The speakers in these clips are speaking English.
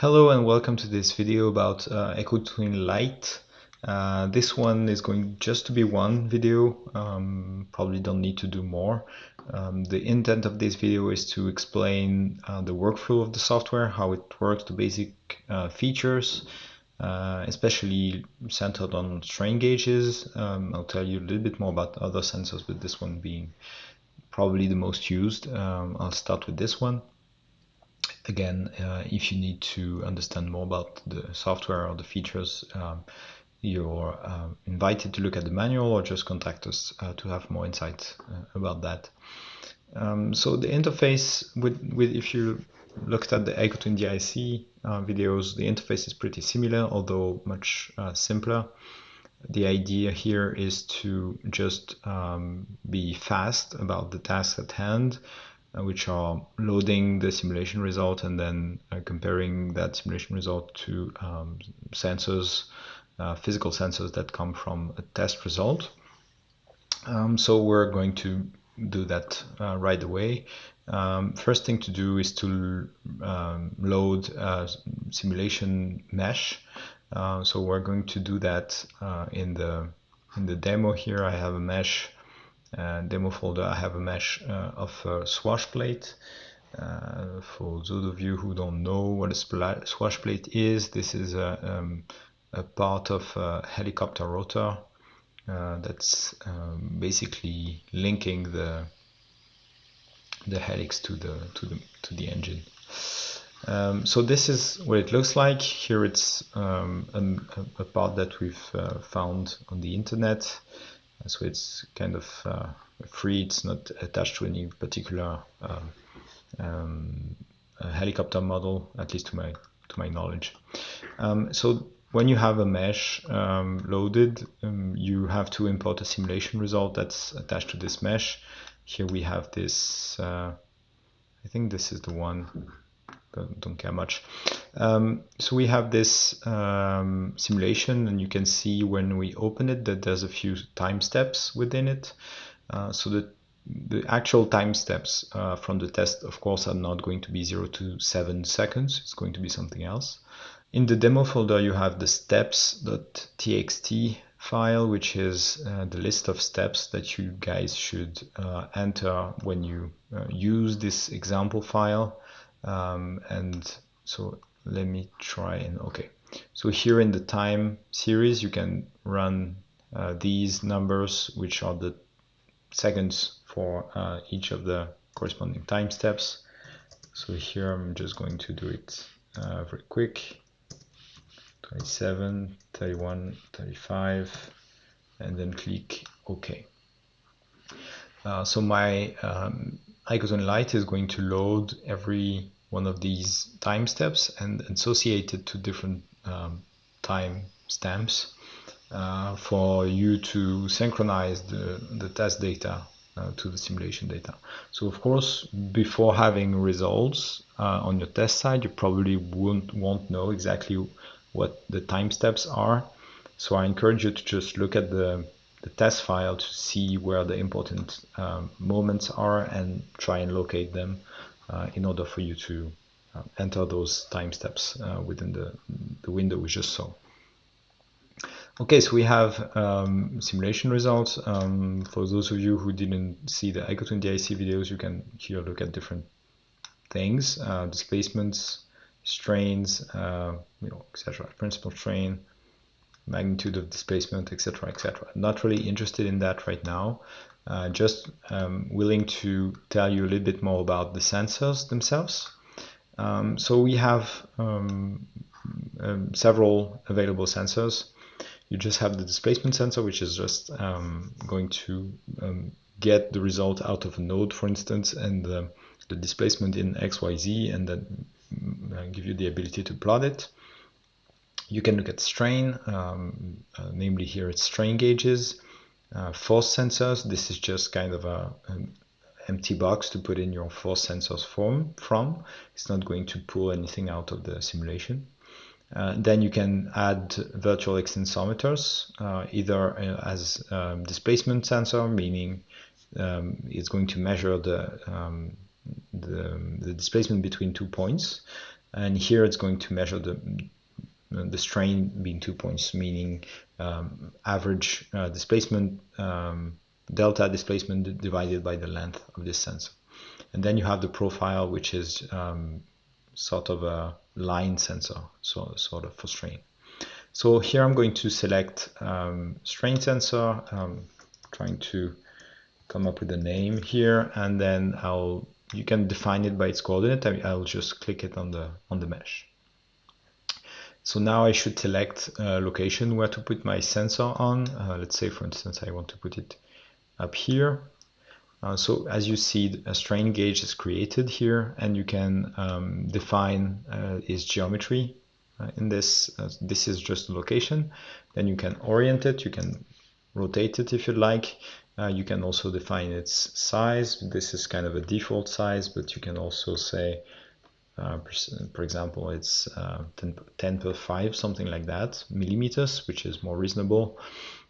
Hello and welcome to this video about EikoTwin Lite. This one is going just to be one video, probably don't need to do more. The intent of this video is to explain the workflow of the software, how it works, the basic features, especially centered on strain gauges. I'll tell you a little bit more about other sensors, but this one being probably the most used. I'll start with this one. Again, if you need to understand more about the software or the features, you're invited to look at the manual or just contact us to have more insight about that. So the interface if you looked at the EikoTwin DIC videos, the interface is pretty similar, although much simpler. The idea here is to just be fast about the tasks at hand, which are loading the simulation result and then comparing that simulation result to sensors, physical sensors that come from a test result. So we're going to do that right away. First thing to do is to load a simulation mesh. So we're going to do that in the demo here. I have a mesh demo folder. I have a mesh of a swash plate. For those of you who don't know what a swash plate is, this is a part of a helicopter rotor that's basically linking the helix to the engine. So this is what it looks like. Here it's a part that we've found on the internet. So it's kind of free. It's not attached to any particular helicopter model, at least to my knowledge. So when you have a mesh loaded, you have to import a simulation result that's attached to this mesh. Here we have this, I think this is the one, don't care much. So we have this simulation, and you can see when we open it that there's a few time steps within it. So the actual time steps from the test, of course, are not going to be 0 to 7 seconds. It's going to be something else. In the demo folder, you have the steps.txt file, which is the list of steps that you guys should enter when you use this example file. And so let me try and okay. So here in the time series, you can run these numbers, which are the seconds for each of the corresponding time steps. So here I'm just going to do it very quick. 27, 31, 35, and then click OK. So my EikoTwin Lite is going to load every one of these time steps and associate it to different time stamps for you to synchronize the test data to the simulation data. So of course, before having results on your test side, you probably won't know exactly what the time steps are. So I encourage you to just look at the test file to see where the important moments are and try and locate them in order for you to enter those time steps within the window we just saw. Okay, so we have simulation results. For those of you who didn't see the EikoTwin DIC videos, you can here look at different things, displacements, strains, etc. Principal strain, magnitude of displacement, etc., etc. Not really interested in that right now. Just willing to tell you a little bit more about the sensors themselves. So we have several available sensors. You just have the displacement sensor, which is just going to get the result out of a node, for instance, and the displacement in XYZ, and then give you the ability to plot it. You can look at strain, namely here it's strain gauges, force sensors. This is just kind of an empty box to put in your force sensors from. It's not going to pull anything out of the simulation. Then you can add virtual extensometers, either as displacement sensor, meaning it's going to measure the displacement between 2 points, and here it's going to measure the strain being 2 points, meaning average displacement, delta displacement divided by the length of this sensor. And then you have the profile, which is sort of a line sensor, so sort of for strain. So here I'm going to select strain sensor, trying to come up with a name here, and then you can define it by its coordinate. I'll just click it on the mesh. So now I should select a location where to put my sensor on. Let's say, for instance, I want to put it up here. So as you see, a strain gauge is created here, and you can define its geometry in this. This is just a location. Then you can orient it, you can rotate it if you like. You can also define its size. This is kind of a default size, but you can also say, for example, it's 10/5, something like that, millimeters, which is more reasonable.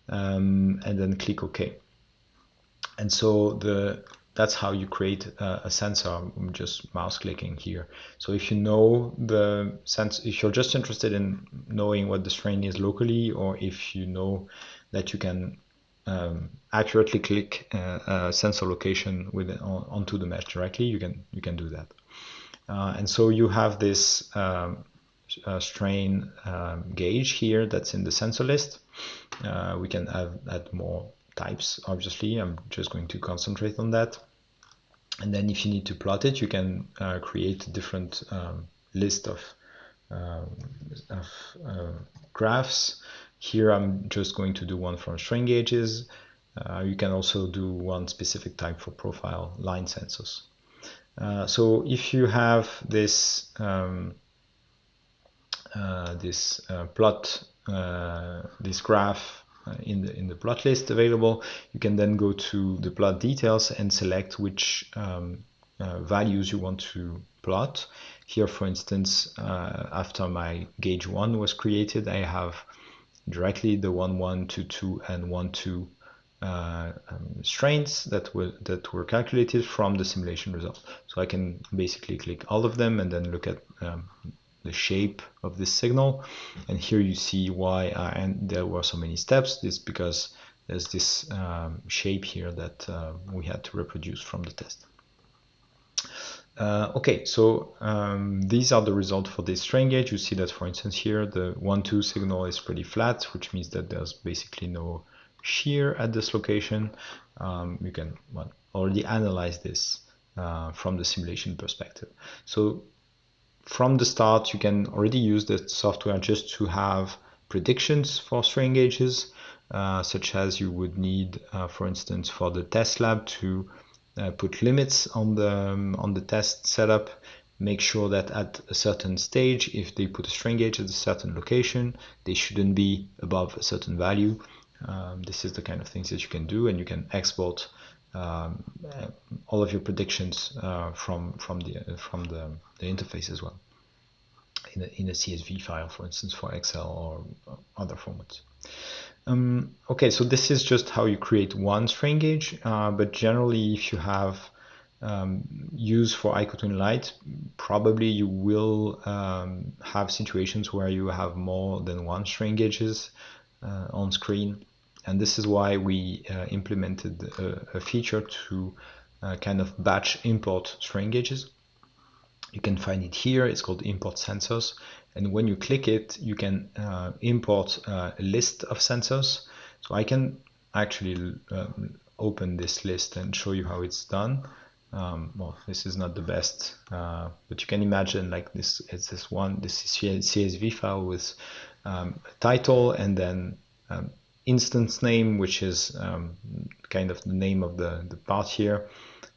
And then click OK. And so that's how you create a sensor. I'm just mouse clicking here. So if you know the sense, if you're just interested in knowing what the strain is locally, or if you know that you can accurately click a sensor location onto the mesh directly, you can do that. And so you have this strain gauge here that's in the sensor list. We can add more types, obviously. I'm just going to concentrate on that. And then if you need to plot it, you can create a different list of graphs. Here I'm just going to do one from strain gauges. You can also do one specific type for profile line sensors. So if you have this plot, this graph in the plot list available, you can then go to the plot details and select which values you want to plot. Here, for instance, after my gauge 1 was created, I have directly the 1, 1, 2, 2, and 1, 2 strains that were calculated from the simulation result. So I can basically click all of them and then look at the shape of this signal. And here you see why there were so many steps. This is because there's this shape here that we had to reproduce from the test. Okay, so these are the results for this strain gauge. You see that, for instance, here the 1-2 signal is pretty flat, which means that there's basically no shear at this location. You can already analyze this from the simulation perspective. So from the start, you can already use the software just to have predictions for strain gauges, such as you would need, for instance, for the test lab to put limits on the test setup. Make sure that at a certain stage, if they put a strain gauge at a certain location, they shouldn't be above a certain value. This is the kind of things that you can do, and you can export all of your predictions from the interface as well in a CSV file, for instance, for Excel or other formats. Okay, so this is just how you create one strain gauge, but generally, if you have use for EikoTwin Lite, probably you will have situations where you have more than one strain gauges on screen. And this is why we implemented a feature to kind of batch import strain gauges. You can find it here. It's called import sensors. And when you click it, you can import a list of sensors. So I can actually open this list and show you how it's done. Well, this is not the best, but you can imagine like this. It's this CSV file with a title and then instance name, which is kind of the name of the part here,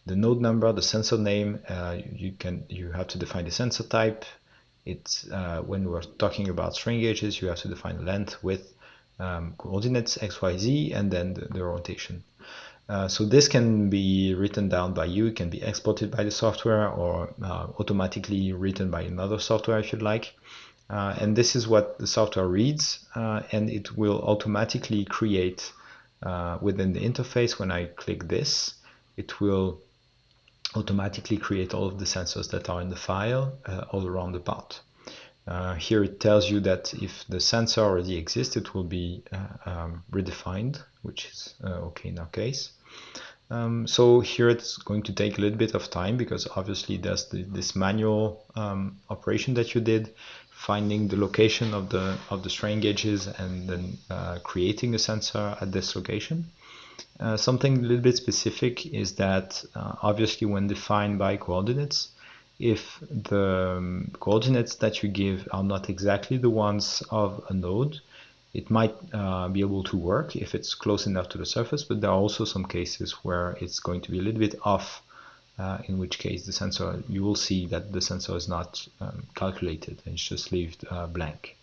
the node number, the sensor name. You have to define the sensor type. It's when we're talking about strain gauges, you have to define length, width, coordinates x, y, z, and then the rotation. So this can be written down by you. It can be exported by the software or automatically written by another software if you'd like. And this is what the software reads, and it will automatically create within the interface. When I click this, it will automatically create all of the sensors that are in the file all around the part. Here it tells you that if the sensor already exists, it will be redefined, which is okay in our case. So here it's going to take a little bit of time because obviously there's this manual operation that you did, finding the location of the strain gauges and then creating a sensor at this location. Something a little bit specific is that obviously when defined by coordinates, if the coordinates that you give are not exactly the ones of a node, it might be able to work if it's close enough to the surface, but there are also some cases where it's going to be a little bit off, in which case the sensor, you will see that the sensor is not calculated and it's just left blank.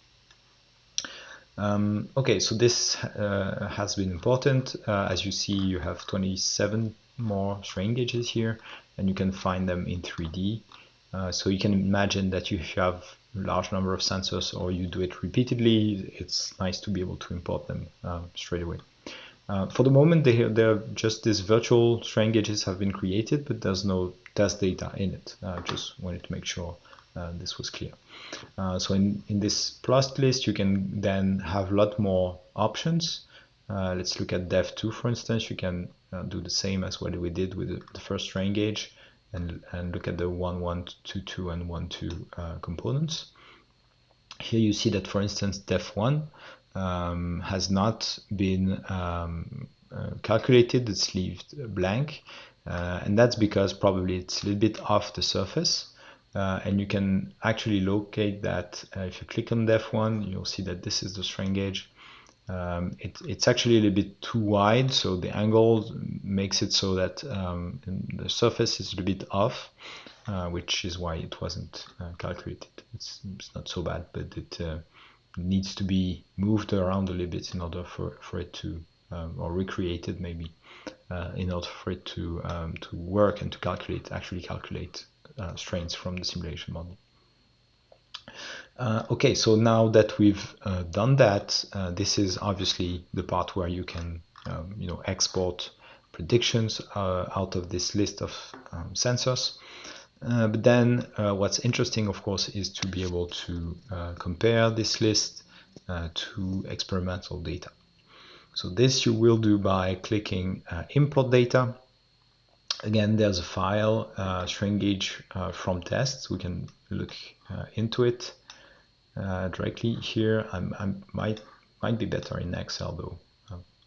Okay, so this has been important. As you see, you have 27 more strain gauges here, and you can find them in 3D. So you can imagine that if you have a large number of sensors or you do it repeatedly, it's nice to be able to import them straight away. For the moment, they're just these virtual strain gauges have been created, but there's no test data in it. Just wanted to make sure this was clear. So in this plus list, you can then have a lot more options. Let's look at dev2, for instance. You can do the same as what we did with the first strain gauge and look at the 1, 1, 2, 2, and 1, 2 components. Here you see that, for instance, def1 has not been calculated, it's left blank, and that's because probably it's a little bit off the surface. And you can actually locate that if you click on def1, you'll see that this is the strain gauge. It's actually a little bit too wide, so the angle makes it so that the surface is a little bit off, which is why it wasn't calculated. It's not so bad, but it needs to be moved around a little bit in order for it to, or recreated maybe, in order for it to work and to actually calculate strains from the simulation model. Okay, so now that we've done that, this is obviously the part where you can export predictions out of this list of sensors. But then what's interesting, of course, is to be able to compare this list to experimental data. So this you will do by clicking import data. Again, there's a file, strain gauge from tests. We can look into it directly here. I might be better in Excel though.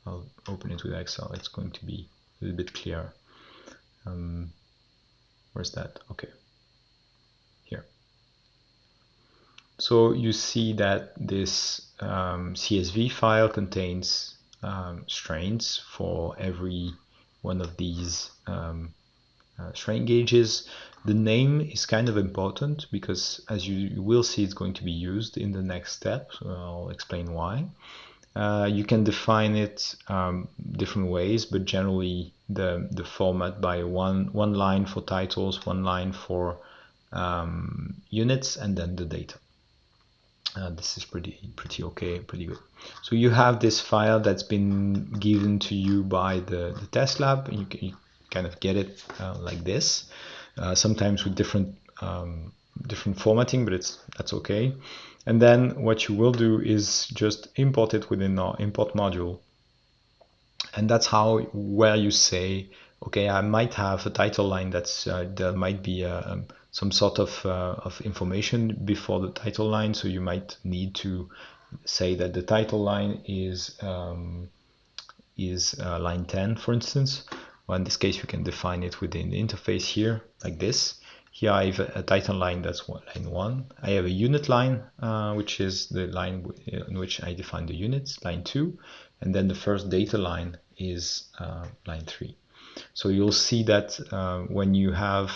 I'll open it with Excel. It's going to be a little bit clearer. Where's that? Okay, here. So you see that this CSV file contains strains for every one of these strain gauges. The name is kind of important because, as you will see, it's going to be used in the next step. So I'll explain why. You can define it different ways, but generally the format by one line for titles, one line for units, and then the data. This is pretty okay, pretty good. So you have this file that's been given to you by the test lab. You kind of get it like this, sometimes with different formatting, but that's okay. And then what you will do is just import it within our import module, and that's where you say, okay, I might have a title line that's there might be some sort of information before the title line, so you might need to say that the title line is line 10, for instance. Well, in this case, you can define it within the interface here, like this. Here I have a title line that's line 1. I have a unit line, which is the line in which I define the units, line 2. And then the first data line is line 3. So you'll see that when you have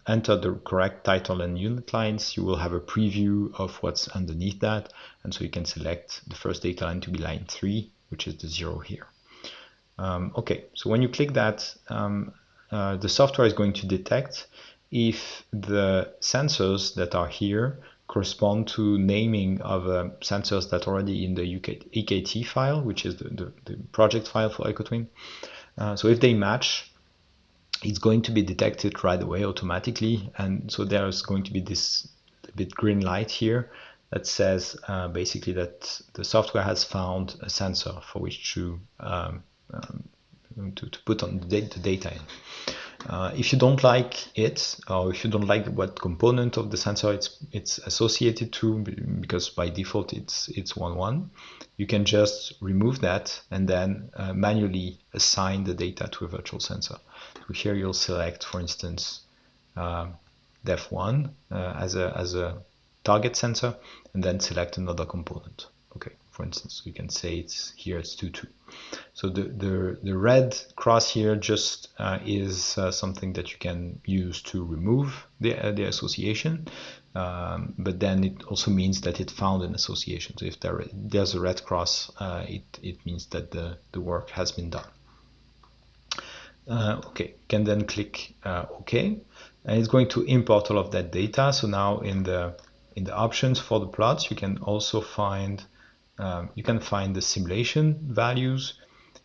entered the correct title and unit lines, you will have a preview of what's underneath that. And so you can select the first data line to be line 3, which is the 0 here. Okay, so when you click that, the software is going to detect if the sensors that are here correspond to naming of sensors that are already in the EKT file, which is the project file for EikoTwin. So if they match, it's going to be detected right away automatically. And so there's going to be this bit green light here that says basically that the software has found a sensor for which to put on the data in. If you don't like it, or if you don't like what component of the sensor it's associated to, because by default it's 1, you can just remove that and then manually assign the data to a virtual sensor. So here you'll select, for instance, def1 as a target sensor, and then select another component. Okay, for instance, we can say it's 2.2. So the red cross here just is something that you can use to remove the association, but then it also means that it found an association. So if there's a red cross, it means that the work has been done. Okay, can then click OK, and it's going to import all of that data. So now in the options for the plots, you can also find the simulation values.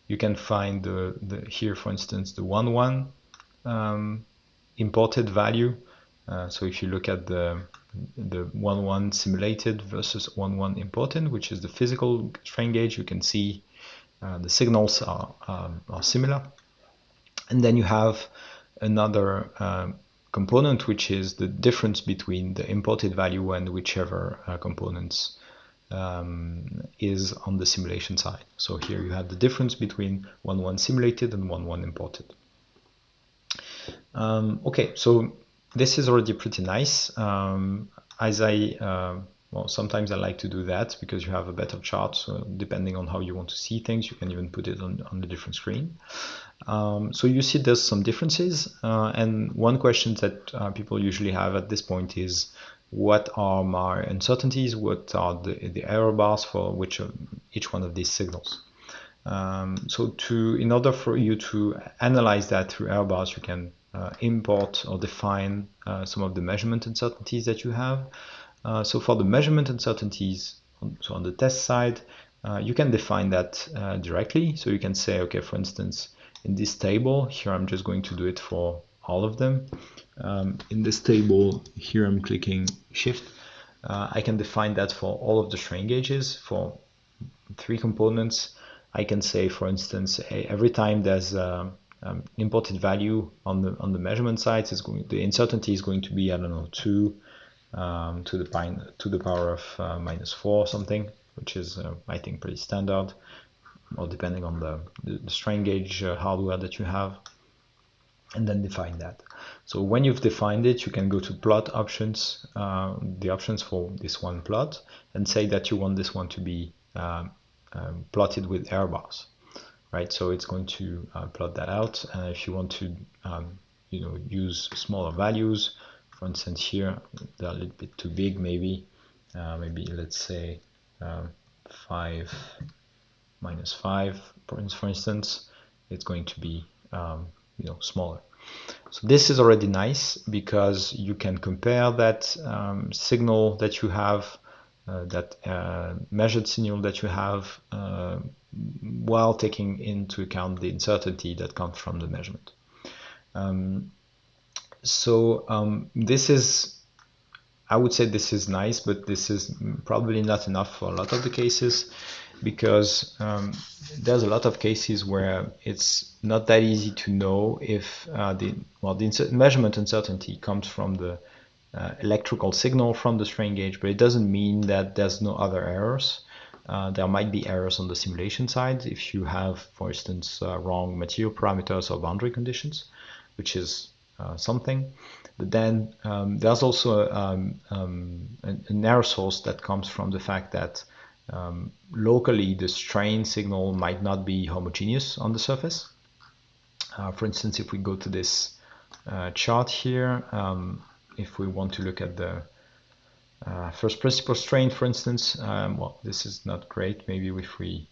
You can find here, for instance, the 1 imported value. So if you look at the 1 simulated versus 1 imported, which is the physical strain gauge, you can see the signals are similar. And then you have another component, which is the difference between the imported value and whichever components is on the simulation side. So here you have the difference between 1 simulated and 1 imported. Okay, so this is already pretty nice. Well, sometimes I like to do that because you have a better chart. So depending on how you want to see things, you can even put it on a different screen. So you see there's some differences. And one question that people usually have at this point is, what are my uncertainties? What are the error bars for each one of these signals? So in order for you to analyze that through error bars, you can import or define some of the measurement uncertainties that you have. So for the measurement uncertainties, so on the test side, you can define that directly. So you can say, okay, for instance, in this table, here I'm just going to do it for all of them. In this table, here I'm clicking Shift. I can define that for all of the strain gauges for 3 components. I can say, for instance, every time there's imported value on the measurement side, the uncertainty is going to be, I don't know, 2 to the power of -4 or something, which is I think pretty standard, or depending on the strain gauge hardware that you have, and then define that. So when you've defined it, you can go to plot options, the options for this one plot, and say that you want this one to be plotted with error bars, right? So it's going to plot that out. If you want to use smaller values, for instance, here they're a little bit too big, maybe let's say 5 -5, for instance, it's going to be smaller. So this is already nice because you can compare that signal that you have, that measured signal that you have, while taking into account the uncertainty that comes from the measurement. This is, I would say this is nice, but this is probably not enough for a lot of the cases, because there's a lot of cases where it's not that easy to know if the measurement uncertainty comes from the electrical signal from the strain gauge, but it doesn't mean that there's no other errors. There might be errors on the simulation side if you have, for instance, wrong material parameters or boundary conditions, which is something. But then there's also an error source that comes from the fact that locally the strain signal might not be homogeneous on the surface. For instance, if we go to this chart here, if we want to look at the first principle strain, for instance, well, this is not great. Maybe if we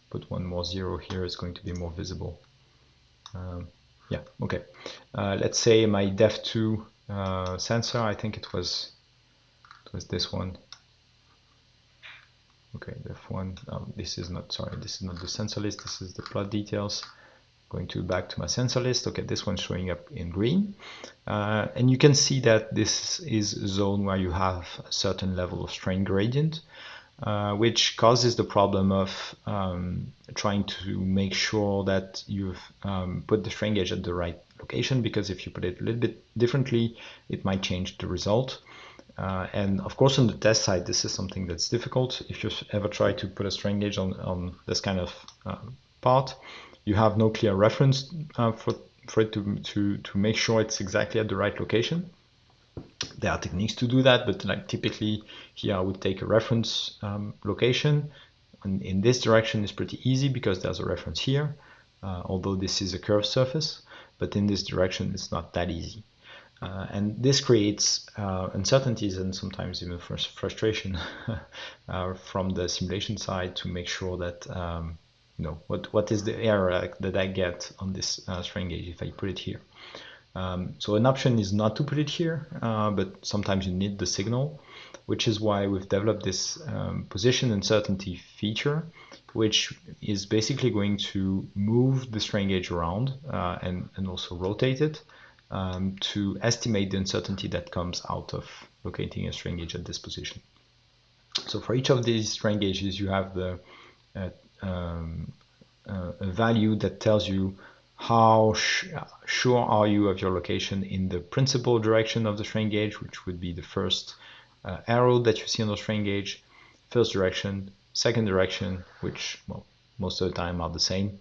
put one more 0 here, it's going to be more visible. Yeah, okay. Let's say my def2 sensor, I think it was this one. Okay, def1. This is not the sensor list. This is the plot details. going back to my sensor list. Okay, this one's showing up in green. And you can see that this is a zone where you have a certain level of strain gradient, which causes the problem of trying to make sure that you've put the strain gauge at the right location, because if you put it a little bit differently, it might change the result. And of course, on the test side, this is something that's difficult. If you ever try to put a strain gauge on this kind of part, you have no clear reference for it to make sure it's exactly at the right location. There are techniques to do that, but like typically here I would take a reference location. And in this direction is pretty easy because there's a reference here, although this is a curved surface, but in this direction it's not that easy. And this creates uncertainties and sometimes even frustration from the simulation side to make sure that you know what is the error that I get on this strain gauge if I put it here. So an option is not to put it here, but sometimes you need the signal, which is why we've developed this position uncertainty feature, which is basically going to move the strain gauge around and also rotate it to estimate the uncertainty that comes out of locating a strain gauge at this position. So for each of these strain gauges, you have the a value that tells you how sure are you of your location in the principal direction of the strain gauge, which would be the first arrow that you see on the strain gauge, first direction, second direction, which well, most of the time are the same,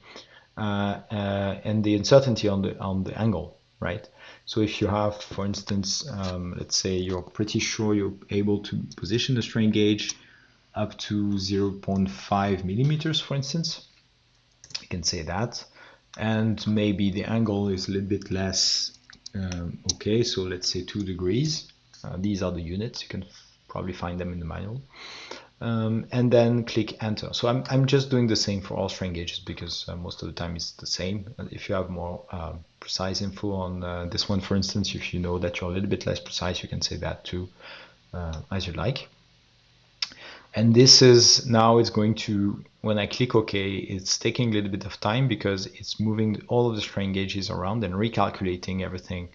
and the uncertainty on the angle, right? So if you have, for instance, let's say you're pretty sure you're able to position the strain gauge up to 0.5 millimeters, for instance, you can say that, and maybe the angle is a little bit less okay, so let's say 2 degrees. These are the units, you can probably find them in the manual. And then click enter. So I'm just doing the same for all strain gauges because most of the time it's the same. If you have more precise info on this one, for instance, if you know that you're a little bit less precise, you can say that too, as you like. And this is now it's going to, when I click OK, it's taking a little bit of time because it's moving all of the strain gauges around and recalculating everything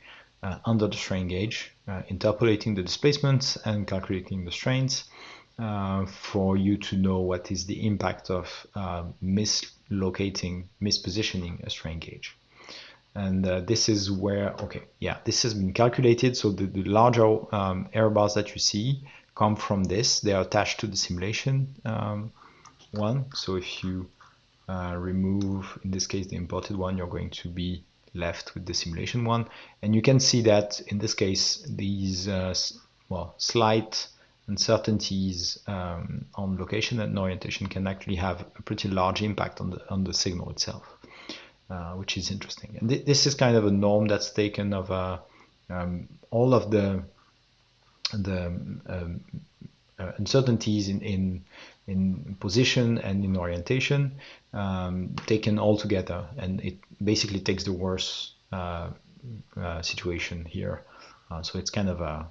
under the strain gauge, interpolating the displacements and calculating the strains for you to know what is the impact of mispositioning a strain gauge. And this is where, okay, yeah, this has been calculated. So the larger error bars that you see come from this. They are attached to the simulation one. So if you remove, in this case, the imported one, you're going to be left with the simulation one. And you can see that in this case, these well, slight uncertainties on location and orientation can actually have a pretty large impact on the signal itself, which is interesting. And this is kind of a norm that's taken of all of the uncertainties in position and in orientation taken all together, and it basically takes the worst situation here. So it's kind of a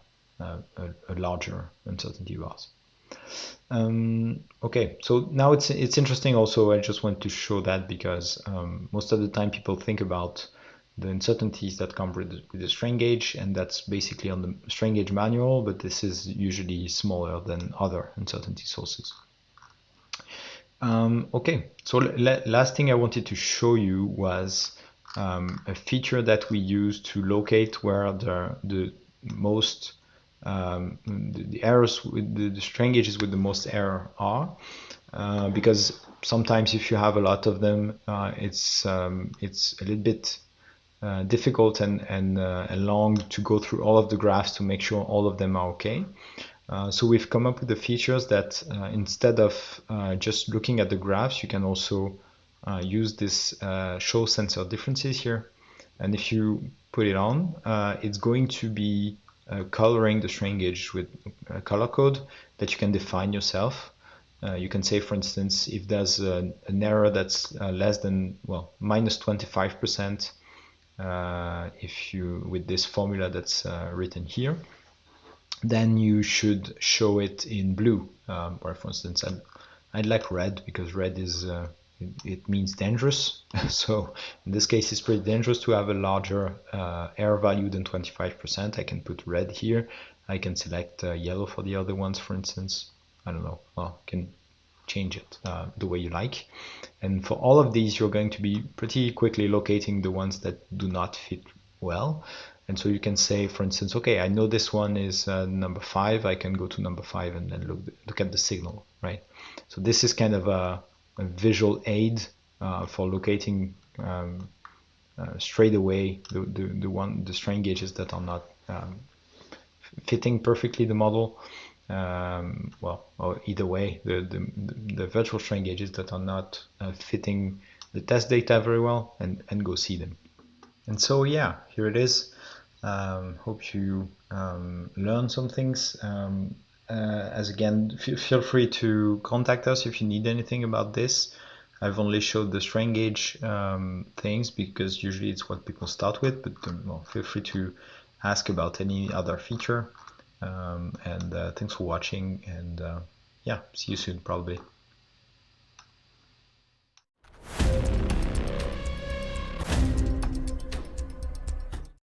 larger uncertainty bars. Okay, so now it's interesting also. I just want to show that because most of the time people think about the uncertainties that come with the strain gauge, and that's basically on the strain gauge manual, but this is usually smaller than other uncertainty sources. Okay, so last thing I wanted to show you was a feature that we use to locate where the most the errors with the strain gauges with the most error are, because sometimes if you have a lot of them, it's a little bit difficult and long to go through all of the graphs to make sure all of them are okay. So we've come up with the features that instead of just looking at the graphs, you can also use this show sensor differences here. And if you put it on, it's going to be coloring the strain gauge with a color code that you can define yourself. You can say, for instance, if there's an error that's less than, well, minus 25%, if you, with this formula that's written here, then you should show it in blue, or for instance, I'd like red because red is it means dangerous. So in this case, it's pretty dangerous to have a larger error value than 25%. I can put red here. I can select yellow for the other ones, for instance. I don't know. Well, I can change it the way you like. And for all of these, you're going to be pretty quickly locating the ones that do not fit well. And so you can say, for instance, okay, I know this one is number 5. I can go to number 5 and then look at the signal, right? So this is kind of a visual aid for locating straight away the strain gauges that are not fitting perfectly the model. Well, or either way, the virtual strain gauges that are not fitting the test data very well, and go see them. And so yeah, here it is. Hope you learn some things. As again, feel free to contact us if you need anything about this. I've only showed the strain gauge things because usually it's what people start with, but well, feel free to ask about any other feature. And thanks for watching, and yeah, see you soon probably.